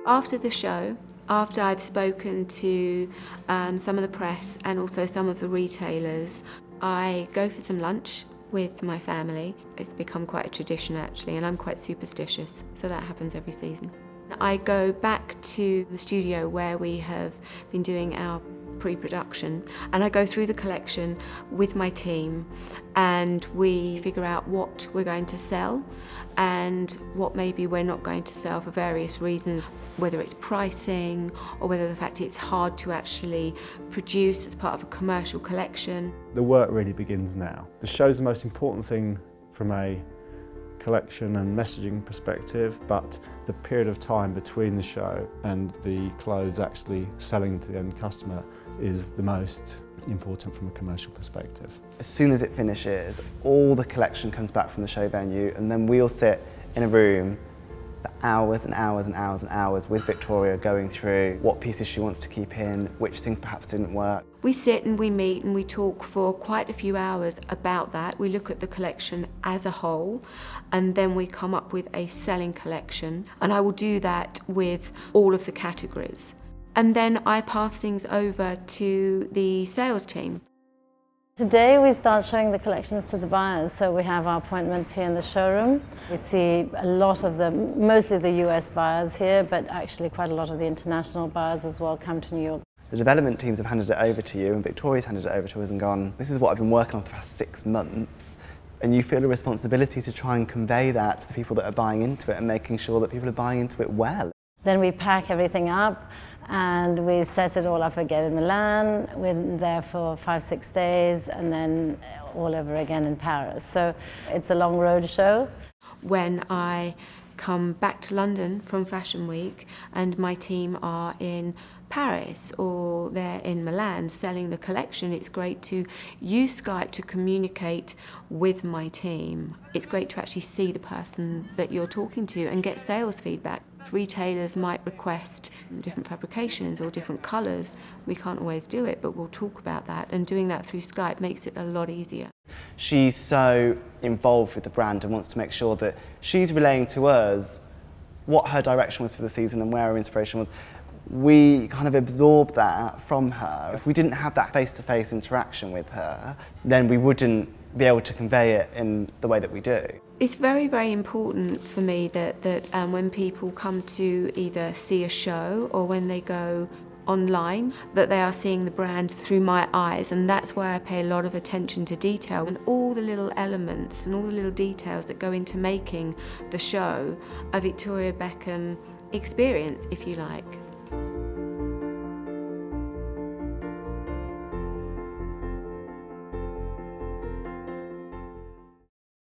After the show, after I've spoken to some of the press and also some of the retailers, I go for some lunch with my family. It's become quite a tradition actually, and I'm quite superstitious, so that happens every season. I go back to the studio where we have been doing our pre-production, and I go through the collection with my team, and we figure out what we're going to sell and what maybe we're not going to sell for various reasons, whether it's pricing or whether the fact it's hard to actually produce as part of a commercial collection. The work really begins now. The show's the most important thing from a collection and messaging perspective, but the period of time between the show and the clothes actually selling to the end customer is the most important from a commercial perspective. As soon as it finishes, all the collection comes back from the show venue, and then we'll sit in a room for hours and hours and hours and hours with Victoria, going through what pieces she wants to keep in, which things perhaps didn't work. We sit and we meet and we talk for quite a few hours about that. We look at the collection as a whole, and then we come up with a selling collection, and I will do that with all of the categories. And then I pass things over to the sales team. Today we start showing the collections to the buyers, so we have our appointments here in the showroom. We see a lot of them, mostly the US buyers here, but actually quite a lot of the international buyers as well come to New York. The development teams have handed it over to you, and Victoria's handed it over to us and gone, this is what I've been working on for the past 6 months, and you feel a responsibility to try and convey that to the people that are buying into it and making sure that people are buying into it well. Then we pack everything up and we set it all up again in Milan. We're there for 5-6 days, and then all over again in Paris. So it's a long road show. When I come back to London from Fashion Week and my team are in Paris or they're in Milan selling the collection, it's great to use Skype to communicate with my team. It's great to actually see the person that you're talking to and get sales feedback. Retailers might request different fabrications or different colours. We can't always do it, but we'll talk about that, and doing that through Skype makes it a lot easier. She's so involved with the brand and wants to make sure that she's relaying to us what her direction was for the season and where her inspiration was. We kind of absorb that from her. If we didn't have that face-to-face interaction with her, then we wouldn't be able to convey it in the way that we do. It's very, very important for me that when people come to either see a show or when they go online, that they are seeing the brand through my eyes, and that's why I pay a lot of attention to detail and all the little elements and all the little details that go into making the show a Victoria Beckham experience, if you like.